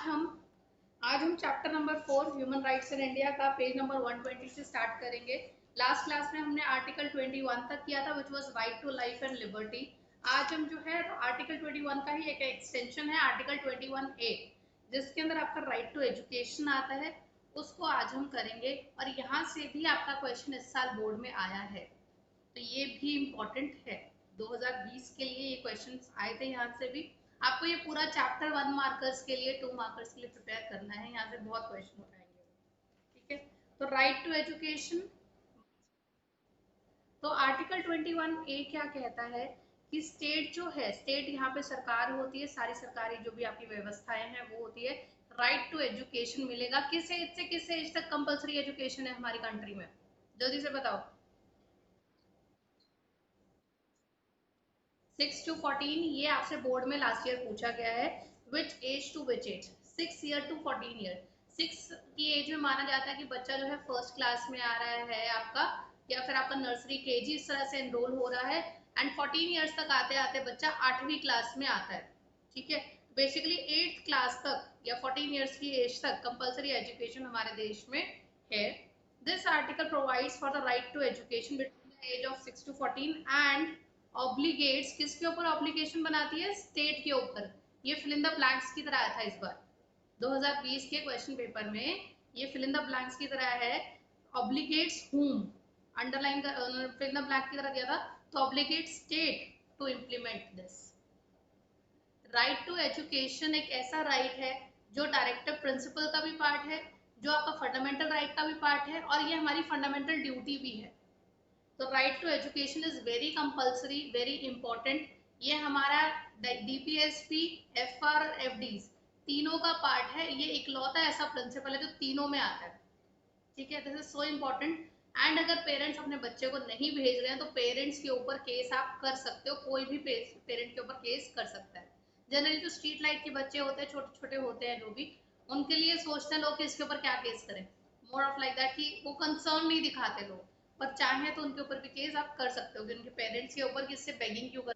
आज हम chapter number 4 human rights in India का पेज नंबर 120 से स्टार्ट करेंगे। लास्ट क्लास में हमने आर्टिकल 21 तक किया था, which was right to life and liberty. आज हम जो है आर्टिकल 21 का ही एक एक्सटेंशन है, आर्टिकल 21A, जिसके अंदर आपका राइट टू एजुकेशन आता है, उसको आज हम करेंगे। और यहाँ से भी आपका क्वेश्चन इस साल बोर्ड में आया है, तो ये भी इम्पोर्टेंट है। 2020 के लिए ये क्वेश्चंस आए थे, यहाँ से भी आपको ये पूरा चैप्टर 1 मार्कर्स के लिए, 2 मार्कर्स के लिए प्रिपेयर करना है। यहाँ से बहुत क्वेश्चन उठाएंगे, ठीक है। तो राइट टू एजुकेशन, तो आर्टिकल 21A क्या कहता है कि स्टेट जो है, स्टेट यहाँ पे सरकार होती है, सारी सरकारी जो भी आपकी व्यवस्थाएं हैं वो होती है। राइट टू एजुकेशन मिलेगा किस एज से किस एज तक कंपलसरी एजुकेशन है हमारी कंट्री में, जल्दी से बताओ। 6 to 14, ये आपसे बोर्ड में लास्ट ईयर पूछा गया है। Which age to which age, 6 year to 14 year. 6 की एज में माना जाता है कि बच्चा जो है फर्स्ट क्लास में आ रहा है आपका, या फिर आपका नर्सरी केजी इस तरह से एनरोल हो रहा है। एंड 14 ईयर्स तक आते आते बच्चा 8वीं क्लास में आता है, ठीक है। बेसिकली 8th क्लास तक या 14 ईयर्स की एज तक कंपलसरी एजुकेशन हमारे देश में है। This article provides for the right to education between the age of 6 to 14 and obligates, किसके ऊपर ऑब्लिगेशन बनाती है, स्टेट के ऊपर। ये फिल इन द ब्लैंक्स की तरह आया था इस बार 2020 के क्वेश्चन पेपर में, ये फिल इन द ब्लैंक्स की तरह है। Obligates hmm, underline fill in the blank की तरह दिया था, तो obligate state to implement this. Right to education एक ऐसा राइट है जो डायरेक्टिव प्रिंसिपल का भी पार्ट है, जो आपका फंडामेंटल राइट का भी पार्ट है, और ये हमारी फंडामेंटल ड्यूटी भी है। तो right to education is very compulsory, very important. ये हमारा डीपीएसपी, एफआर और एफडीज तीनों का पार्ट है। ये इकलौता ऐसा प्रिंसिपल है जो तीनों में आता है, ठीक है। This is so important. And अगर पेरेंट्स अपने बच्चे को नहीं भेज रहे हैं तो पेरेंट्स के ऊपर केस आप कर सकते हो, कोई भी पेरेंट के ऊपर केस कर सकता है। जनरली जो स्ट्रीट लाइट के बच्चे होते हैं, छोटे छोटे होते हैं जो भी, उनके लिए सोचते हैं लोग कि इसके ऊपर क्या केस करें, मोर ऑफ लाइक दैट, कि वो कंसर्न नहीं दिखाते लोग। पर चाहे तो उनके ऊपर भी केस आप कर सकते हो कि उनके पेरेंट्स के ऊपर, किससे बेगिंग क्यों कर।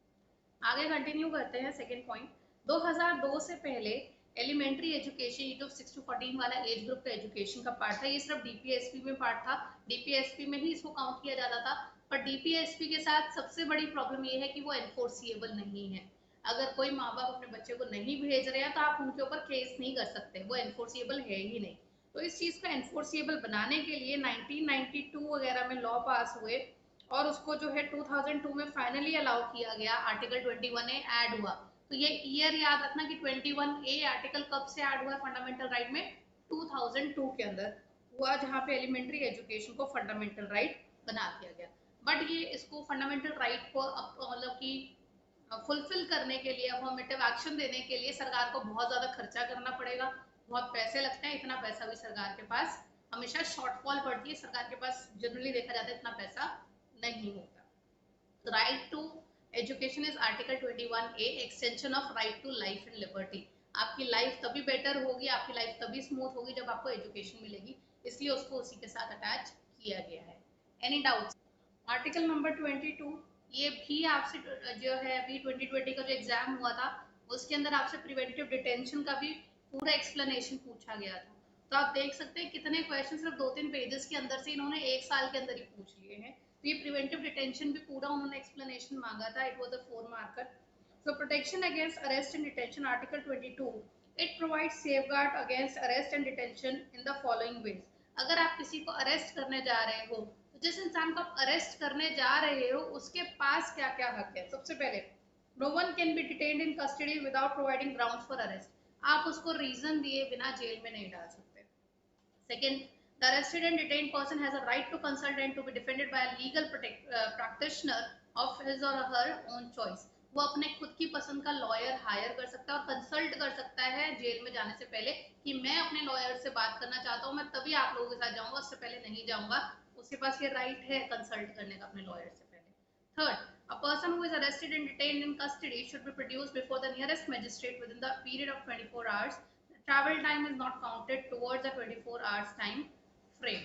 आगे कंटिन्यू करते हैं। सेकंड पॉइंट, 2002 से पहले एलिमेंट्री एजुकेशन, ये जो 6 to 14 वाला एज ग्रुप का एजुकेशन का पार्ट था, ये सिर्फ डीपीएसपी में पार्ट था, डीपीएसपी में ही इसको काउंट किया जाता था। पर डीपीएसपी के साथ सबसे बड़ी प्रॉब्लम ये है कि वो एनफोर्सिएबल नहीं है। अगर कोई माँ बाप अपने बच्चे को नहीं भेज रहे हैं तो आप उनके ऊपर केस नहीं कर सकते, वो एनफोर्सिएबल है ही नहीं। तो इस चीज को एनफोर्सिएबल बनाने के लिए 1992 वगैरह में लॉ पास हुए, और उसको जो है 2002 में फाइनली अलाउ किया गया, आर्टिकल 21A ऐड हुआ। तो ये ईयर याद रखना कि 21A आर्टिकल कब से ऐड हुआ फंडामेंटल राइट में, 2002 के अंदर हुआ, जहाँ पे एलिमेंट्री एजुकेशन को फंडामेंटल राइट बना दिया गया। बट ये इसको फंडामेंटल राइट को मतलब कि फुलफिल करने के लिए, अफर्मेटिव एक्शन देने के लिए सरकार को बहुत ज्यादा खर्चा करना पड़ेगा, बहुत पैसे लगते हैं। इतना पैसा भी सरकार के पास हमेशा शॉर्टफॉल पड़ती है, सरकार के पास जनरली देखा जाता है इतना पैसा नहीं होता। Right to education is article 21A, extension of right to life and liberty. आपकी लाइफ तभी बेटर होगी, आपकी लाइफ तभी स्मूथ होगी जब आपको एजुकेशन मिलेगी, इसलिए उसको उसी के साथ अटैच किया गया है। Any doubts? आर्टिकल नंबर 22, ये भी आपसे जो है अभी 2020 का जो एग्जाम हुआ था उसके अंदर आपसे प्रिवेंटिव डिटेंशन का भी पूरा एक्सप्लेनेशन पूछा गया था। तो आप देख सकते हैं कितने क्वेश्चन सिर्फ 2-3 पेजेस के अंदर से इन्होंने एक साल के अंदर ही पूछ लिए हैं। तो ये प्रिवेंटिव डिटेंशन भी पूरा उन्होंने एक्सप्लेनेशन मांगा था, it was a 4 marker. So protection against arrest and detention, Article 22, it provides safeguard against arrest and detention in the following ways. अगर आप किसी को अरेस्ट करने जा रहे हो, तो जिस इंसान को आप अरेस्ट करने जा रहे हो उसके पास क्या क्या हक है। सबसे पहले, no one can be detained in custody without providing grounds for arrest. आप उसको रीजन दिए बिना जेल में नहीं डाल सकते। Second, the arrested and detained person has a right to consult and to be defended by a legal practitioner of his or her own choice. वो अपने खुद की पसंद का लॉयर हायर कर सकता है और कंसल्ट कर सकता है जेल में जाने से पहले कि मैं अपने लॉयर से बात करना चाहता हूँ, मैं तभी आप लोगों के साथ जाऊंगा, उससे पहले नहीं जाऊंगा। उसके पास ये राइट है कंसल्ट करने का अपने लॉयर से पहले। Third, a person who is arrested and detained in custody should be produced before the nearest magistrate within the period of 24 hours. Travel time is not counted towards the 24 hours time frame.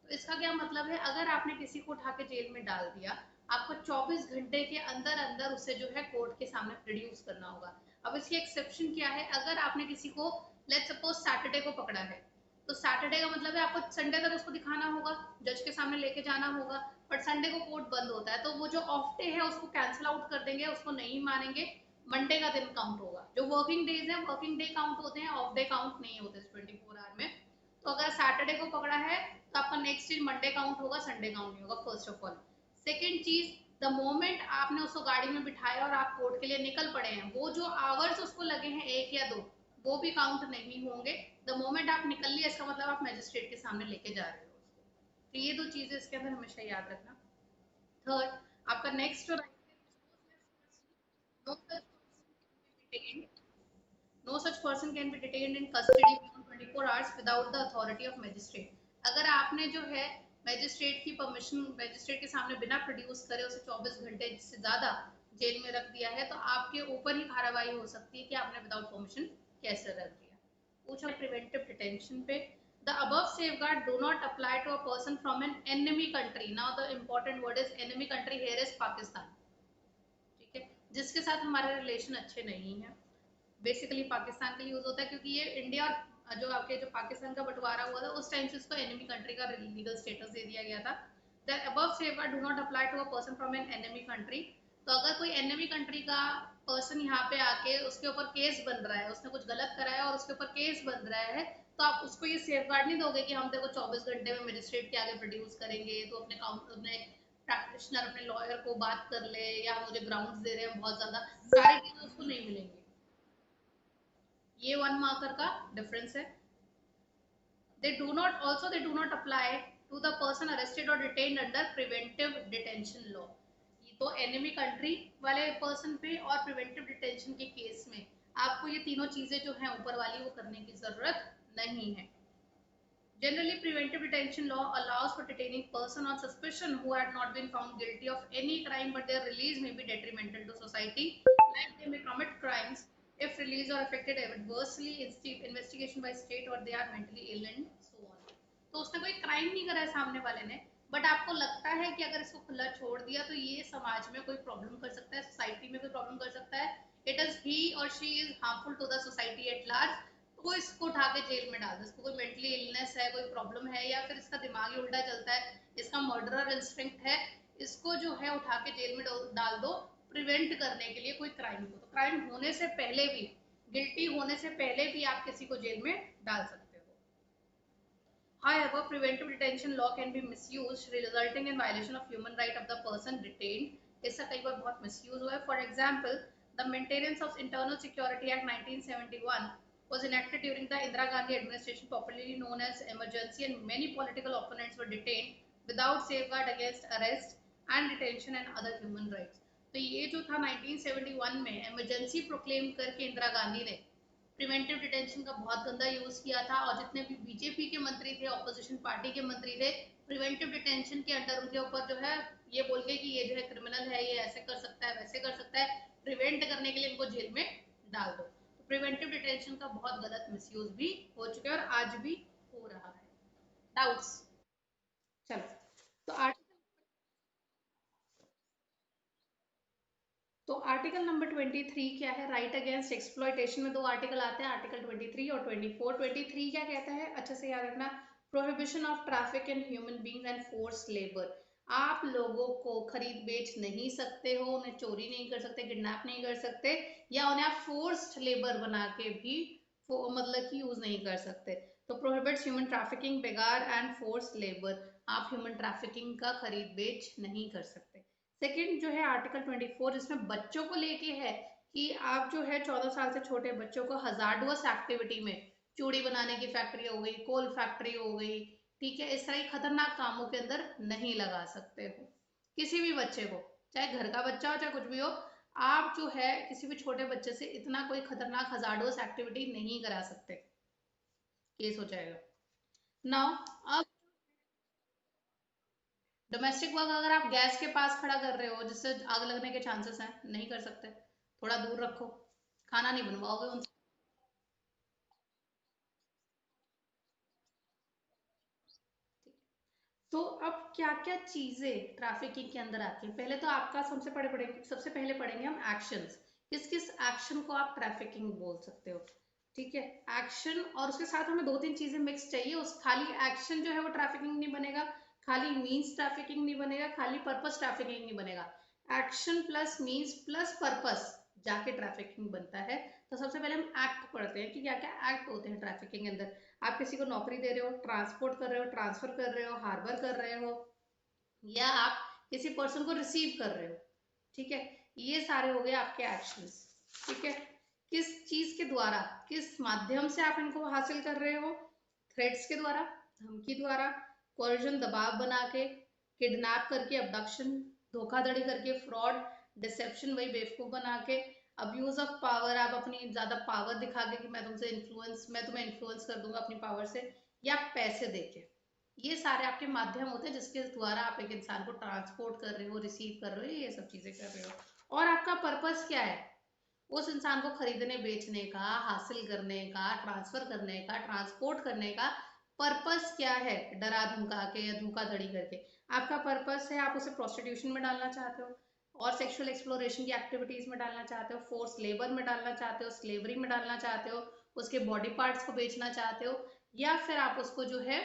तो इसका क्या मतलब है, अगर आपने किसी को उठा के जेल में डाल दिया, आपको 24 घंटे के अंदर अंदर उसे जो है कोर्ट के सामने प्रोड्यूस करना होगा। अब इसकी एक्सेप्शन क्या है, अगर आपने किसी को लेट्स सपोज सैटरडे को पकड़ा है, तो सैटरडे का मतलब है आपको संडे तक उसको दिखाना होगा, जज के सामने लेके जाना होगा, बट संडे को कोर्ट बंद होता है, तो वो जो ऑफ डे है उसको कैंसिल आउट कर देंगे, उसको नहीं मानेंगे, मंडे का दिन काउंट होगा। जो वर्किंग डेज है वर्किंग डे काउंट होते हैं, ऑफ डे काउंट नहीं होते 24 आवर में। तो अगर सैटरडे को पकड़ा है तो आपका नेक्स्ट दिन मंडे काउंट होगा, संडे काउंट नहीं होगा, फर्स्ट ऑफ ऑल। सेकेंड चीज, द मोमेंट आपने उसको गाड़ी में बिठाया और आप कोर्ट के लिए निकल पड़े हैं, वो जो आवर्स उसको लगे हैं 1 या 2, वो भी काउंट नहीं होंगे। द मोमेंट आप निकल लिए इसका मतलब आप मजिस्ट्रेट के सामने लेके जा रहे हो उसको। तो ये 2 चीजें इसके अंदर हमेशा याद रखना। थर्ड, आपका नेक्स्ट जो no such person can be detained in custody beyond 24 hours without the authority of magistrate. अगर आपने जो है मजिस्ट्रेट की परमिशन, मजिस्ट्रेट के सामने बिना प्रोड्यूस करे उसे 24 घंटे से ज्यादा जेल में रख दिया है, तो आपके ऊपर ही कार्रवाई हो सकती है कि आपने विदाउट परमिशन कैसे रख दिया। पूछा प्रिवेंटिव डिटेंशन पे, the above safeguard do not apply to a person from an enemy country. Now the important word is enemy country, here is Pakistan, ठीक है, जिसके साथ हमारे रिलेशन अच्छे नहीं है। बेसिकली पाकिस्तान के लिए यूज होता है, क्योंकि ये इंडिया और जो आपके जो पाकिस्तान का बंटवारा हुआ था उस टाइम से इसको एनिमी कंट्री का लीगल स्टेटस दे दिया गया था। The above safeguard do not apply to a person from an enemy country. तो अगर कोई एनिमी कंट्री का पर्सन यहाँ पे आके उसके ऊपर केस बन रहा है, उसने कुछ गलत करा है और उसके ऊपर केस बन रहा है, तो आप उसको ये सेफगार्ड नहीं दोगे कि हम तेरे को 24 घंटे में मजिस्ट्रेट के आगे प्रोड्यूस करेंगे, तो अपने प्रैक्टिशनर अपने लॉयर को बात कर ले, या मुझे ग्राउंड्स दे रहे हैं बहुत ज्यादा, सारी चीजें उसको नहीं मिलेंगी। ये 1 मार्कर का डिफरेंस है। They do not apply to the person arrested or detained under preventive detention law. ये तो एनिमी कंट्री वाले पर्सन पे और प्रिवेंटिव डिटेंशन के केस में आपको ये तीनों चीजें जो हैं ऊपर वाली वो करने की जरूरत नहीं है। Generally, preventive detention law allows for detaining person on suspicion who had not been found guilty of any crime, but their release may be detrimental to society, like they may commit crimes if released or affected adversely in investigation by state, or they are mentally ill and so on. तो उसने कोई crime नहीं करा है सामने वाले ने, but आपको लगता है कि अगर इसको खुला छोड़ दिया तो ये समाज में कोई प्रॉब्लम कर सकता है, सोसाइटी में कोई प्रॉब्लम कर सकता है, इट इज ही और she is harmful to the society at large, तो इसको उठा के जेल में डाल दो। इसको कोई मेंटली इलनेस है, कोई प्रॉब्लम है, या फिर इसका दिमाग ही उल्टा चलता है, इसका मर्डरर इंस्टिंक्ट है, इसको जो है उठा के जेल में डाल दो प्रिवेंट करने के लिए कोई क्राइम को। तो क्राइम होने से पहले भी, गिल्टी होने से पहले भी आप किसी को जेल में डाल सकते हो। However, preventive detention law can be misused, resulting in violation of human right of the person detained. इसका कई बार बहुत misuse हुआ है। For example, the Maintenance of Internal Security Act 1971 was enacted during the Indira Gandhi administration, popularly known as emergency, and many political opponents were detained without safeguard against arrest and detention and other human rights. तो ये जो था 1971 में emergency proclaim करके इंदिरा गांधी ने preventive detention का बहुत गंदा यूज किया था, और जितने भी बीजेपी के मंत्री थे, ऑपोजिशन पार्टी के मंत्री थे, प्रिवेंटिव डिटेंशन के अंडर उनके ऊपर जो है ये बोल के कि ये जो है क्रिमिनल है, ये ऐसे कर सकता है, वैसे कर सकता है, प्रिवेंट करने के लिए इनको जेल में डाल दो। तो प्रिवेंटिव डिटेंशन का बहुत गलत मिसयूज भी हो चुका है और आज भी हो रहा है। डाउट्स? चलो, तो आर्टिकल नंबर 23 क्या है? राइट अगेंस्ट एक्सप्लॉयटेशन में 2 आर्टिकल आते हैं, आर्टिकल 23 और 24। 23 क्या कहता है, अच्छे से याद रखना, prohibition of traffic in human beings and force labour. आप लोगों को खरीद बेच नहीं सकते हो, उन्हें चोरी नहीं कर सकते, किडनैप नहीं कर सकते, या उन्हें आप फोर्स्ड लेबर बना के भी मतलब कि यूज नहीं कर सकते। तो प्रोहिबिट्स ह्यूमन ट्रैफिकिंग, बेगार एंड फोर्स लेबर। आप ह्यूमन ट्रैफिकिंग का खरीद बेच नहीं कर सकते। सेकंड जो है आर्टिकल 24, इसमें बच्चों को लेके है कि आप जो है 14 साल से छोटे बच्चों को हजार्डुअस एक्टिविटी में, चूड़ी बनाने की फैक्ट्री हो गई, कोल फैक्ट्री हो गई, ठीक है, इस तरह के खतरनाक कामों के अंदर नहीं लगा सकते हो किसी भी बच्चे को, चाहे घर का बच्चा हो चाहे कुछ भी हो। आप जो है किसी भी छोटे बच्चे से इतना कोई खतरनाक हजार्डुअस एक्टिविटी नहीं करा सकते, केस हो जाएगा। नाउ अब डोमेस्टिक वर्क अगर आप गैस के पास खड़ा कर रहे हो जिससे आग लगने के चांसेस हैं, नहीं कर सकते, थोड़ा दूर रखो, खाना नहीं बनवाओगे उनसे। तो अब क्या क्या चीजें ट्रैफिकिंग के अंदर आती है, पहले तो आपका सबसे पहले पढ़ेंगे हम एक्शंस, किस किस एक्शन को आप ट्रैफिकिंग बोल सकते हो, ठीक है। एक्शन और उसके साथ हमें दो तीन चीजें मिक्स चाहिए, उस खाली एक्शन जो है वो ट्रैफिकिंग नहीं बनेगा, खाली मीन्स ट्रैफिकिंग नहीं बनेगा, खाली पर्पस ट्रैफिकिंग नहीं बनेगा। Action plus means plus purpose जाके ट्रैफिकिंग बनता है। तो सबसे पहले हम एक्ट पढ़ते हैं कि क्या क्या एक्ट होते हैं ट्रैफिकिंग के अंदर। आप किसी को नौकरी दे रहे हो, ट्रांसपोर्ट कर रहे हो, ट्रांसफर कर रहे हो, हार्बर कर रहे हो, या आप किसी पर्सन को रिसीव कर रहे हो, ठीक है। ये सारे हो गए आपके एक्शंस, ठीक है। किस चीज के द्वारा, किस माध्यम से आप इनको हासिल कर रहे हो? थ्रेट्स के द्वारा, धमकी द्वारा, कोर्जन दबाव बना के, किडनैप करके, अबडक्शन, धोखाधड़ी करके, फ्रॉड, डिसेप्शन वही बेवकूफ बना के, अब्यूज ऑफ पावर, आप अपनी ज्यादा पावर दिखा के कि मैं तुम्हें इन्फ्लुएंस कर दूंगा अपनी पावर से, या पैसे देके। ये सारे आपके माध्यम होते हैं जिसके द्वारा आप एक इंसान को ट्रांसपोर्ट कर रहे हो, रिसीव कर रहे हो, ये सब चीजें कर रहे हो। और आपका पर्पस क्या है? उस इंसान को खरीदने बेचने का, हासिल करने का, ट्रांसफर करने का, ट्रांसपोर्ट करने का पर्पस क्या है? डरा धमका के या धोखाधड़ी करके आपका पर्पस है, आप उसे प्रोस्टिट्यूशन में डालना चाहते हो और सेक्सुअल एक्सप्लोरेशन की एक्टिविटीज में डालना चाहते हो, फोर्स लेबर में डालना चाहते हो, स्लेवरी में डालना चाहते हो, उसके बॉडी पार्ट्स को बेचना चाहते हो, या फिर आप उसको जो है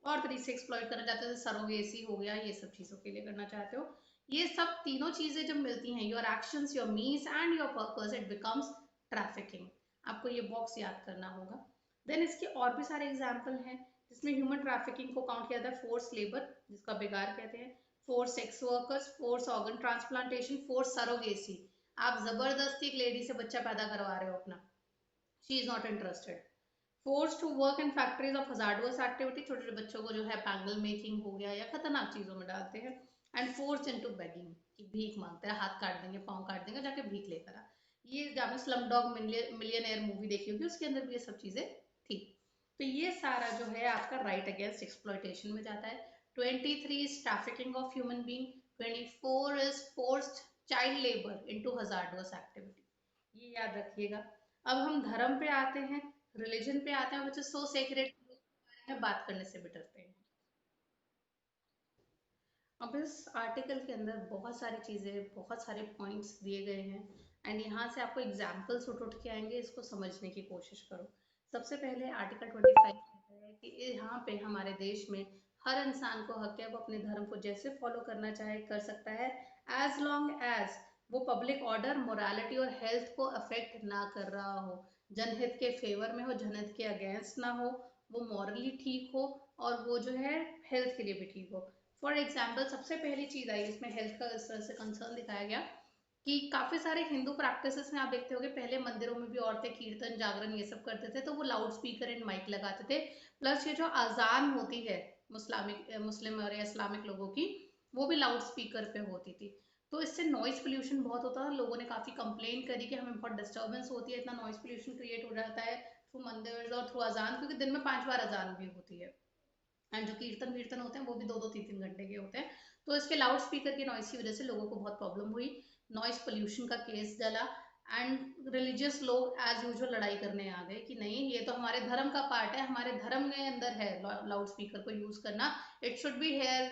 और तरीके से एक्सप्लॉइट करना चाहते हो, सरोगेसी हो गया, ये सब चीजों के लिए करना चाहते हो। ये सब तीनों चीजें जब मिलती हैं, your actions, your means and your purpose, it becomes trafficking. आपको ये बॉक्स याद करना होगा। देन इसके और भी सारे एग्जाम्पल हैं जिसमें ह्यूमन ट्रैफिकिंग को काउंट किया जाता है। फोर्स लेबर जिसका बेगार कहते हैं, force sex workers, force organ transplantation, force surrogacy. आप जबरदस्ती एक लेडी से बच्चा पैदा करवा रहे हो अपना, she is not interested. Force to work in factories of hazardous activity, छोटे छोटे बच्चों को जो है पैंगल मेकिंग हो गया या खतरनाक चीजों में डालते हैं। एंड फोर्स इनटू बेगिंग, कि भीख मांगते हैं, हाथ काट देंगे, पाँव काट देंगे, जाके भीख लेकर आ। ये जब आपने स्लम डॉग मिलियनेयर मूवी देखी होगी, उसके अंदर भी ये सब चीजें थी। तो ये सारा जो है आपका राइट अगेंस्ट एक्सप्लॉयटेशन में जाता है। 23 is trafficking of human being, 24 is forced child labour into hazardous activity. ये याद रखिएगा। अब हम धर्म पे आते हैं, रिलीजन पे आते हैं, बच्चे सो सेक्रेट के बारे में बात करने से भी डरते हैं। अब इस आर्टिकल के अंदर बहुत सारी चीज़ें, बहुत सारे पॉइंट्स दिए गए हैं एंड यहाँ से आपको एग्जाम्पल्स उठ उठ के आएंगे, इसको समझने की कोशिश करो। सबसे पहले आर्टिकल 25 कहता है कि यहाँ पे हमारे देश में हर इंसान को हक है, वो अपने धर्म को जैसे फॉलो करना चाहे कर सकता है, एज लॉन्ग एज वो पब्लिक ऑर्डर, मोरालिटी और हेल्थ को अफेक्ट ना कर रहा हो, जनहित के फेवर में हो, जनहित के अगेंस्ट ना हो, वो मॉरली ठीक हो और वो जो है हेल्थ के लिए भी ठीक हो। फॉर एग्जाम्पल सबसे पहली चीज आई इसमें हेल्थ का इस तरह से कंसर्न दिखाया गया कि काफी सारे हिंदू प्रैक्टिसेस में आप देखते होंगे, पहले मंदिरों में भी औरतें कीर्तन जागरण ये सब करते थे तो वो लाउड स्पीकर एंड माइक लगाते थे। प्लस ये जो अजान होती है मुस्लिम और इस्लामिक लोगों की, वो भी लाउड स्पीकर पे होती थी। तो इससे नॉइज पोल्यूशन बहुत होता था, लोगों ने काफी कंप्लेन करी कि हमें बहुत डिस्टर्बेंस होती है, इतना नॉइज पोल्यूशन क्रिएट हो जाता है थ्रू मंदिर और थ्रू अजान, क्योंकि दिन में 5 बार अजान भी होती है एंड जो कीर्तन वीर्तन होते हैं वो भी 2-2 3-3 घंटे के होते हैं। तो इसके लाउड स्पीकर की नॉइस की वजह से लोगों को बहुत प्रॉब्लम हुई, नॉइस पोल्यूशन का केस डला एंड रिलीजियस लोग एज यूजुअल लड़ाई करने आ गए कि नहीं, ये तो हमारे धर्म का पार्ट है, हमारे धर्म के अंदर है लाउड स्पीकर को यूज करना, it should be here,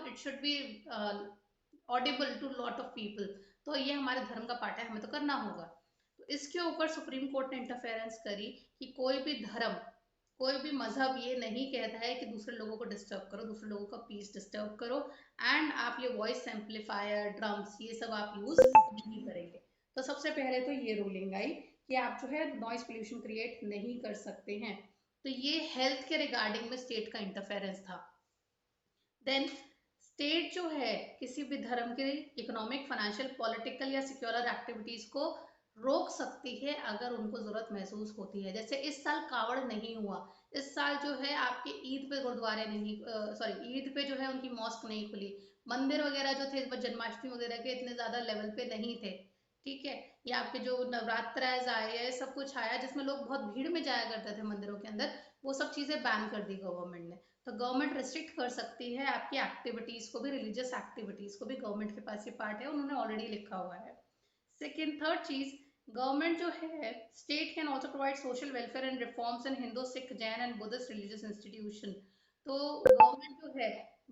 it should be audible to lot of people, तो ये हमारे धर्म का पार्ट है, हमें तो करना होगा। तो इसके ऊपर सुप्रीम कोर्ट ने इंटरफेरेंस करी कि कोई भी धर्म, कोई भी मजहब ये नहीं कहता है कि दूसरे लोगों को डिस्टर्ब करो, दूसरे लोगों का पीस डिस्टर्ब करो एंड आप ये वॉइस एम्पलीफायर, ड्रम्स, ये सब आप यूज नहीं करेंगे। तो सबसे पहले तो ये रूलिंग आई कि आप जो है नॉइस पोल्यूशन क्रिएट नहीं कर सकते हैं। तो ये हेल्थ के रिगार्डिंग में स्टेट का इंटरफेरेंस था। देन स्टेट जो है किसी भी धर्म के इकोनॉमिक, फाइनेंशियल, पॉलिटिकल या सिक्योरल एक्टिविटीज को रोक सकती है अगर उनको जरूरत महसूस होती है। जैसे इस साल कावड़ नहीं हुआ, इस साल जो है आपके ईद पे गुरुद्वारे नहीं, सॉरी ईद पे जो है उनकी मॉस्क नहीं खुली, मंदिर वगैरह जो थे इस बार जन्माष्टमी वगैरह के इतने ज्यादा लेवल पे नहीं थे, ठीक है। या आपके जो नवरात्र आए है, सब कुछ आया जिसमें लोग बहुत भीड़ में जाया करते थे मंदिरों के अंदर, वो सब चीजें बैन कर दी गवर्नमेंट ने। तो गवर्नमेंट रिस्ट्रिक्ट कर सकती है आपकी एक्टिविटीज को भी, रिलीजियस एक्टिविटीज को भी, गवर्नमेंट के पास ये पार्ट है, उन्होंने ऑलरेडी लिखा हुआ है। सेकेंड, थर्ड चीज, गवर्नमेंट जो है state can also provide social welfare and reforms in Hindu, Sikh, Jain and Buddhist religious institution. तो गवर्नमेंट जो है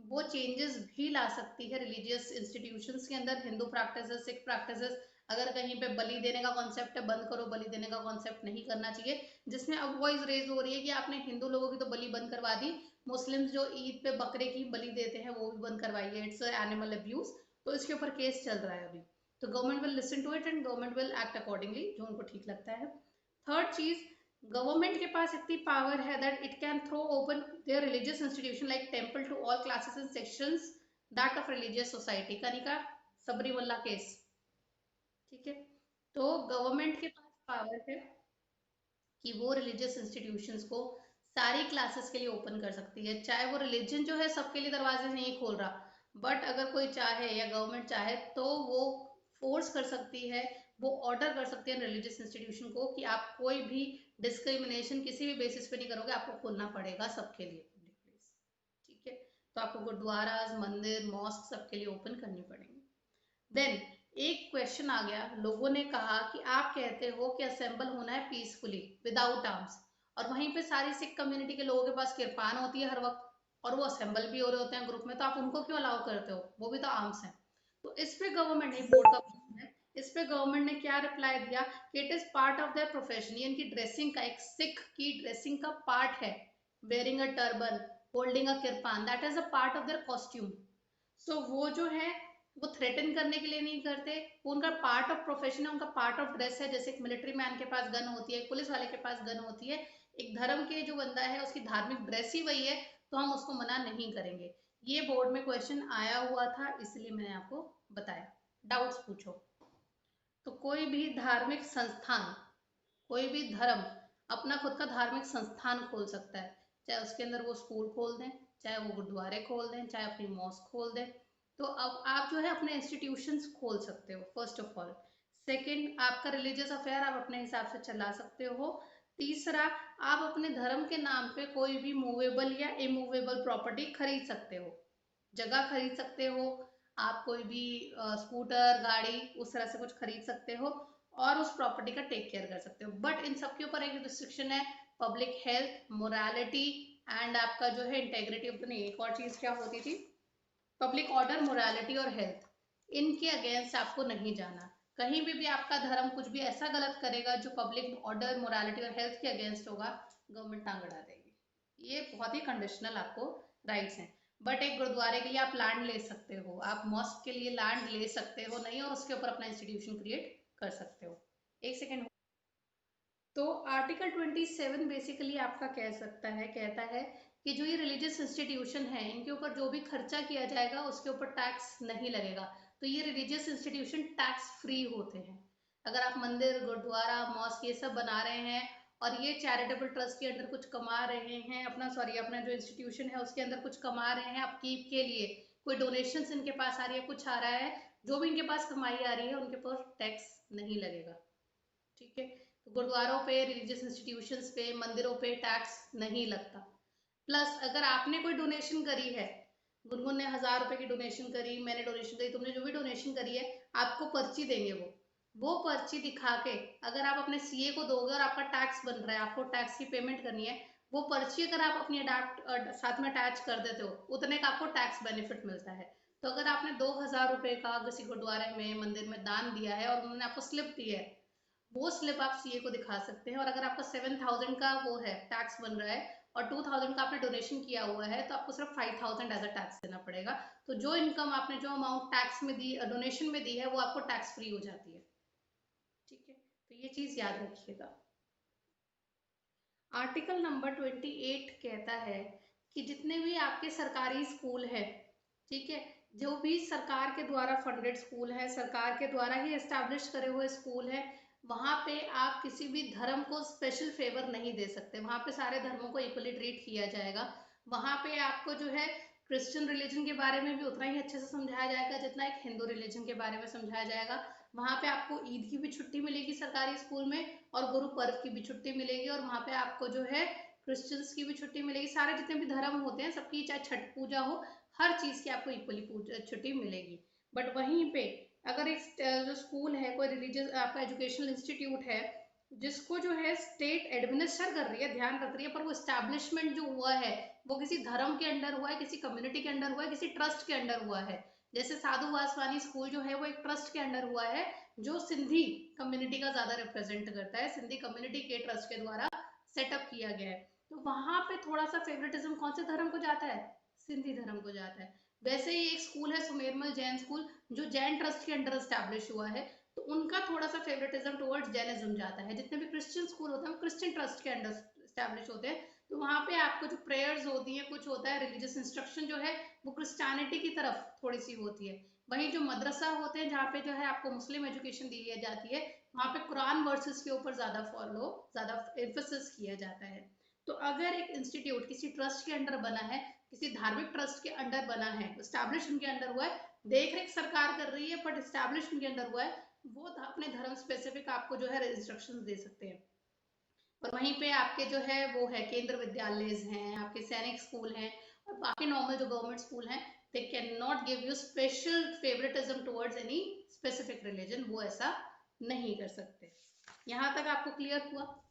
वो चेंजेस भी ला सकती है रिलीजियस इंस्टीट्यूशंस के अंदर, हिंदू प्रैक्टिसेस, सिख प्रैक्टिसेस, अगर कहीं पे बलि देने का कॉन्सेप्ट है, बंद करो, बलि देने का कॉन्सेप्ट नहीं करना चाहिए। जिसमें अब वॉइस रेज हो रही है कि आपने हिंदू लोगों की तो बलि बंद करवा दी, मुस्लिम्स जो ईद पे बकरे की बलि देते हैं वो भी बंद करवाइए, इट्स एनिमल अब्यूज। तो इसके ऊपर केस चल रहा है अभी। तो government will listen to it and government will act accordingly, जो उनको ठीक लगता है। थर्ड चीज, गवर्नमेंट के पास इतनी पावर है that it can throw open their religious institution like temple to all classes and sections that of religious society. Kanika Sabarimala case, ठीक है। तो गवर्नमेंट के पास पावर है कि वो रिलीजियस इंस्टीट्यूशंस को सारी क्लासेस के लिए ओपन कर सकती है, चाहे वो रिलीजन जो है सबके लिए दरवाजे नहीं खोल रहा, बट अगर कोई चाहे या गवर्नमेंट चाहे तो वो फोर्स कर सकती है, वो ऑर्डर कर सकती है रिलीजियस इंस्टीट्यूशन को कि आप कोई भी डिस्क्रिमिनेशन किसी भी बेसिस पे नहीं करोगे, आपको खोलना पड़ेगा सबके लिए पब्लिक प्लेस, ठीक है। तो आपको गुरुद्वाराज, मंदिर, मॉस्क सबके लिए ओपन करनी पड़ेंगी। देन एक क्वेश्चन आ गया, लोगों ने कहा कि आप कहते हो कि असेंबल होना है पीसफुली विदाउट आर्म्स, और वहीं पे सारी सिख कम्युनिटी के लोगों के पास किरपान होती है हर वक्त, और वो असेंबल भी हो रहे होते हैं ग्रुप में, तो आप उनको क्यों अलाउ करते हो, वो भी तो आर्म्स हैं। तो इस पे गवर्नमेंट ने, बोर्ड का क्वेश्चन है, इस पे गवर्नमेंट ने क्या रिप्लाई दिया कि it is part of their profession, यानी कि ड्रेसिंग का, एक सिख की ड्रेसिंग का पार्ट है, wearing a turban, holding a kirpan, that is a part of their costume. So वो जो है वो थ्रेटन करने के लिए नहीं करते, वो उनका पार्ट ऑफ प्रोफेशन है, उनका पार्ट ऑफ ड्रेस है। जैसे एक मिलिट्री मैन के पास गन होती है, एक पुलिस वाले के पास गन होती है, एक धर्म के जो बंदा है उसकी धार्मिक ड्रेस ही वही है, तो हम उसको मना नहीं करेंगे। ये बोर्ड में क्वेश्चन आया हुआ था, इसलिए मैंने आपको बताया। डाउट्स पूछो। तो कोई भी धार्मिक संस्थान, कोई भी धर्म अपना खुद का धार्मिक संस्थान खोल सकता है, चाहे उसके अंदर वो स्कूल खोल दें, चाहे वो गुरुद्वारे खोल दें, चाहे अपनी मॉस्क खोल दें। तो अब आप जो है अपने इंस्टीट्यूशंस खोल सकते हो, फर्स्ट ऑफ ऑल। सेकंड, आपका रिलीजियस अफेयर आप अपने हिसाब से चला सकते हो। तीसरा, आप अपने धर्म के नाम पे कोई भी मूवेबल या इमूवेबल प्रॉपर्टी खरीद सकते हो, जगह खरीद सकते हो, आप कोई भी स्कूटर, गाड़ी, उस तरह से कुछ खरीद सकते हो और उस प्रॉपर्टी का टेक केयर कर सकते हो। बट इन सबके ऊपर एक रिस्ट्रिक्शन है, पब्लिक हेल्थ, मोरालिटी एंड आपका जो है इंटेग्रिटी ऑफ द, नहीं एक और चीज क्या होती थी, पब्लिक ऑर्डर, मोरालिटी और हेल्थ, इनके अगेंस्ट आपको नहीं जाना। कहीं भी आपका धर्म कुछ भी ऐसा गलत करेगा जो पब्लिक ऑर्डर, मोरालिटी और हेल्थ के अगेंस्ट होगा, गवर्नमेंट टांग अड़ा देगी। ये बहुत ही कंडीशनल आपको राइट्स हैं। बट एक गुरुद्वारे के लिए आप लैंड ले सकते हो, आप मॉस्क के लिए लैंड ले सकते हो नहीं, और उसके ऊपर अपना इंस्टीट्यूशन क्रिएट कर सकते हो। एक सेकेंड। तो आर्टिकल 27 बेसिकली आपका कह सकता है, कहता है कि जो ये रिलीजियस इंस्टीट्यूशन है इनके ऊपर जो भी खर्चा किया जाएगा उसके ऊपर टैक्स नहीं लगेगा। तो ये रिलीजियस इंस्टीट्यूशन टैक्स फ्री होते हैं। अगर आप मंदिर, गुरुद्वारा, मॉस्क ये सब बना रहे हैं और ये चैरिटेबल ट्रस्ट के अंदर कुछ कमा रहे हैं, अपना सॉरी अपना जो इंस्टीट्यूशन है उसके अंदर कुछ कमा रहे हैं अपकीप के लिए, कोई डोनेशन इनके पास आ रही है, कुछ आ रहा है, जो भी इनके पास कमाई आ रही है उनके ऊपर टैक्स नहीं लगेगा, ठीक है। तो गुरुद्वारों पे, रिलीजियस इंस्टीट्यूशंस पे, मंदिरों पे टैक्स नहीं लगता। प्लस अगर आपने कोई डोनेशन करी है, गुनगुन ने 1000 रुपए की डोनेशन करी, मैंने डोनेशन करी, तुमने जो भी डोनेशन करी है, आपको पर्ची देंगे वो पर्ची दिखा के अगर आप अपने सीए को दोगे और आपका टैक्स बन रहा है, आपको टैक्स की पेमेंट करनी है, वो पर्ची अगर आप अपनी अडाप्ट साथ में अटैच कर देते हो, उतने का आपको टैक्स बेनिफिट मिलता है। तो अगर आपने 2000 रुपए का किसी गुरुद्वारे में, मंदिर में दान दिया है और उन्होंने आपको स्लिप दी है, वो स्लिप आप सीए को दिखा सकते हैं। और अगर आपका 7000 का वो है, टैक्स बन रहा है, और 2000 का आपने डोनेशन किया हुआ है, तो आपको सिर्फ 5000 एज अ टैक्स देना पड़ेगा। तो जो इनकम आपने, जो अमाउंट टैक्स में दी, डोनेशन में दी है, वो आपको टैक्स फ्री हो जाती है, ठीक है। तो ये चीज याद रखिएगा। आर्टिकल नंबर 28 कहता है कि जितने भी आपके सरकारी स्कूल है, ठीक है, जो भी सरकार के द्वारा फंडेड स्कूल है, सरकार के द्वारा ही एस्टैब्लिश करे हुए स्कूल है, वहां पे आप किसी भी धर्म को स्पेशल फेवर नहीं दे सकते, वहां पे सारे धर्मों को इक्वली ट्रीट किया जाएगा। वहां पे आपको जो है क्रिश्चियन रिलीजन के बारे में भी उतना ही अच्छे से समझाया जाएगा जितना एक हिंदू रिलीजन के बारे में समझाया जाएगा। वहां पे आपको ईद की भी छुट्टी मिलेगी सरकारी स्कूल में, और गुरु पर्व की भी छुट्टी मिलेगी, और वहां पे आपको जो है क्रिश्चियंस की भी छुट्टी मिलेगी। सारे जितने भी धर्म होते हैं सबकी, चाहे छठ पूजा हो, हर चीज की आपको इक्वली छुट्टी मिलेगी। बट वहीं पे अगर एक जो स्कूल है, कोई रिलीजियस आपका एजुकेशनल इंस्टीट्यूट है, जिसको जो है स्टेट एडमिनिस्टर कर रही है, ध्यान रख रही है, पर वो स्टैब्लिशमेंट जो हुआ है वो किसी धर्म के अंडर हुआ है, किसी कम्युनिटी के अंडर हुआ है, किसी ट्रस्ट के अंडर हुआ है, जैसे साधु वासवानी स्कूल जो है वो एक ट्रस्ट के अंडर हुआ है, जो सिंधी कम्युनिटी का ज्यादा रिप्रेजेंट करता है, सिंधी कम्युनिटी के ट्रस्ट के द्वारा सेटअप किया गया है। तो वहां पे थोड़ा सा फेवरेटिज्म कौन से धर्म को जाता है, सिंधी धर्म को जाता है। वैसे ही एक स्कूल है सुमेरमल जैन स्कूल, जो जैन ट्रस्ट के अंडर स्टैब्लिश हुआ है, तो उनका थोड़ा सा फेवरेटिज्म टुवर्ड्स जैनिज्म जाता है। जितने भी क्रिश्चियन स्कूल होते हैं वो क्रिश्चियन ट्रस्ट के अंडर स्टैब्लिश होते हैं, तो वहाँ पे आपको जो प्रेयर्स होती है, कुछ होता है रिलीजियस इंस्ट्रक्शन जो है वो क्रिश्चियनिटी की तरफ थोड़ी सी होती है। वहीं जो मदरसा होते हैं जहाँ पे जो है आपको मुस्लिम एजुकेशन दी जाती है, वहाँ पे कुरान वर्सेस के ऊपर ज्यादा एम्फेसिस किया जाता है। तो अगर एक इंस्टीट्यूट किसी ट्रस्ट के अंडर बना है, किसी धार्मिक ट्रस्ट के अंडर बना है, स्टैब्लिश उनके अंडर हुआ है, देख रेख सरकार कर रही है बट स्टैब्लिश उनके अंडर हुआ है, वो अपने धर्म स्पेसिफिक आपको जो है इंस्ट्रक्शन दे सकते हैं। और वहीं पे आपके जो है वो है केंद्र विद्यालय हैं, आपके सैनिक स्कूल हैं, और बाकी नॉर्मल जो गवर्नमेंट स्कूल हैं, they can not give you special favouritism towards any specific religion, वो ऐसा नहीं कर सकते। यहाँ तक आपको क्लियर हुआ?